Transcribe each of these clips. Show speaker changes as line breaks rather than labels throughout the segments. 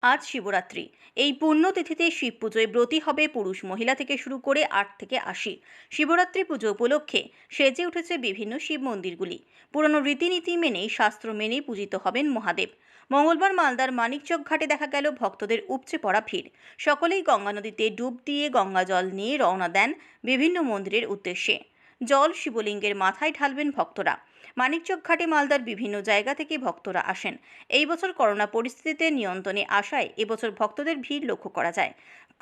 আজ শিবরাত্রি। এই পুণ্যতিথিতে শিব পুজোয় ব্রতী হবে পুরুষ মহিলা থেকে শুরু করে ৮ থেকে ৮০। শিবরাত্রি পুজো উপলক্ষে সেজে উঠেছে বিভিন্ন শিব মন্দিরগুলি। পুরনো রীতিনীতি মেনেই শাস্ত্র মেনেই পূজিত হবেন মহাদেব। মঙ্গলবার মালদার মানিকচক ঘাটে দেখা গেল ভক্তদের উপচে পড়া ভিড়। সকলেই গঙ্গা নদীতে ডুব দিয়ে গঙ্গা জল নিয়ে রওনা দেন বিভিন্ন মন্দিরের উদ্দেশ্যে। জল শিবলিঙ্গের মাথায় ঢালবেন ভক্তরা। মানিকচক ঘাটে মালদার বিভিন্ন জায়গা থেকে ভক্তরা আসেন। এই বছর করোনা পরিস্থিতিতে নিয়ন্ত্রণে আসায় এবছর ভক্তদের ভিড় লক্ষ্য করা যায়।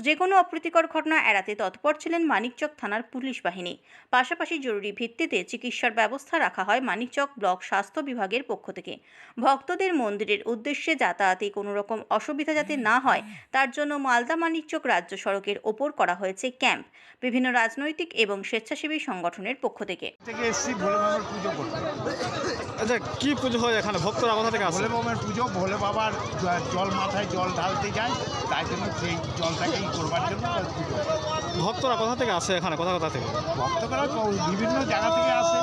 যে কোনো অপ্রীতিকর ঘটনা এড়াতে তৎপর ছিলেন মানিকচক থানার পুলিশ বাহিনী। পাশাপাশি জরুরি ভিত্তিতে চিকিৎসার ব্যবস্থা রাখা হয় মানিকচক ব্লক স্বাস্থ্য বিভাগের পক্ষ থেকে। ভক্তদের মন্দিরের উদ্দেশ্যে যাতায়াতে কোনো রকম অসুবিধা যাতে না হয় তার জন্য মালদা মানিকচক রাজ্য সড়কের ওপর করা হয়েছে ক্যাম্প বিভিন্ন রাজনৈতিক এবং স্বেচ্ছাসেবী সংগঠনের পক্ষ থেকে।
এসছি ভোলে বাবার পুজো করতে।
আচ্ছা, কি পুজো হয় এখানে? ভক্তরা কোথা থেকে আসে?
ভোলে বাবার পুজো, ভোলে বাবার জল মাথায় জল ঢালতে যায়, তাই জন্য সেই জলটাকে করবার জন্য পুজো।
ভক্তরা কোথা থেকে আসে এখানে? কোথা থেকে?
ভক্তরা বিভিন্ন জায়গা থেকে আসে,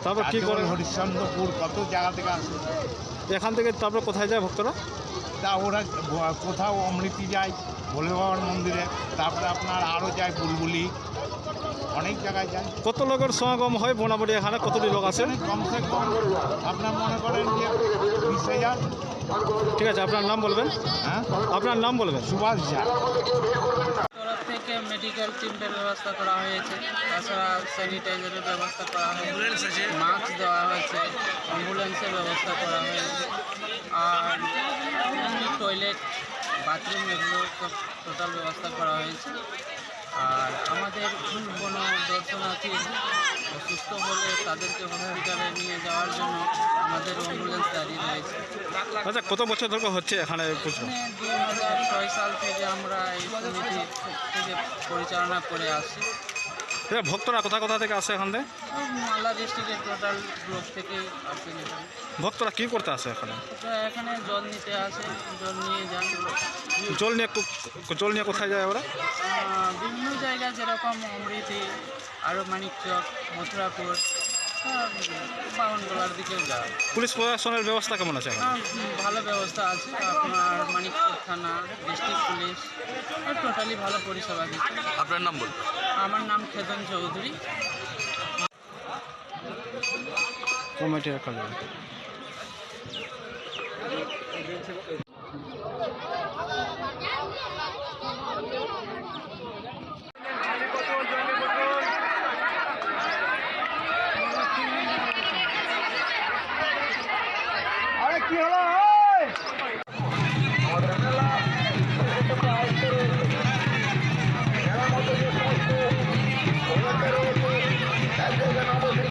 তারপর কি করে?
হরিশ্চন্দ্রপুর কত জায়গা থেকে আসে।
এখান থেকে তারপর কোথায় যায় ভক্তরা?
তা ওরা কোথাও অমৃতি যায় ভোলে বাবার মন্দিরে, তারপরে আপনার আরও যায় বুলবুলি, অনেক জায়গায় যায়।
কত লোকের সমাগম হয় মোটামুটি এখানে? কতটি লোক আছে?
কমসে কম আপনার মনে করেন যে 20,000।
ঠিক আছে, আপনার নাম বলবেন।
হ্যাঁ,
আপনার নাম বলবেন।
সুভাষ ঝা।
তরফ থেকে মেডিকেল টিমের ব্যবস্থা করা হয়েছে, তাছাড়া স্যানিটাইজারের ব্যবস্থা করা হয়েছে, মাস্ক দেওয়া হয়েছে, অ্যাম্বুলেন্সের ব্যবস্থা করা হয়েছে, আর টয়লেট, বাথরুম এগুলো সব টোটাল ব্যবস্থা করা হয়েছে। আর আমাদের কোনো দর্শনার্থী অসুস্থ হলে তাদেরকে হসপিটালে নিয়ে যাওয়ার জন্য আমাদের অ্যাম্বুলেন্স দাঁড়িয়ে রয়েছে।
আচ্ছা, কত বছর ধরে হচ্ছে এখানে পুজো?
2006 সাল থেকে আমরা এই সমিতি থেকে পরিচালনা করে আসছি।
ভক্তরা কোথা থেকে আসে এখান থেকে?
মালদা ডিস্ট্রিক্টের টোটাল ব্লক থেকে আসেন এখানে।
ভক্তরা কি করতে আসে এখানে?
এখানে জল নিতে আসে, জল নিয়ে যান।
জল নিয়ে কোথায় যায় ওরা?
বিভিন্ন জায়গায় যেরকম অমৃতি, আরও মানিকচক, মথুরাপুর, বামনগোলার দিকেও যায়।
পুলিশ প্রশাসনের ব্যবস্থা কেমন আছে এখানে?
ভালো ব্যবস্থা আছে, আপনার মানিকচক থানা, ডিস্ট্রিক্ট পুলিশ টোটালি ভালো পরিষেবা দিচ্ছে।
আপনার নাম বলুন।
আমার নাম খেতন চৌধুরী।
কমিটি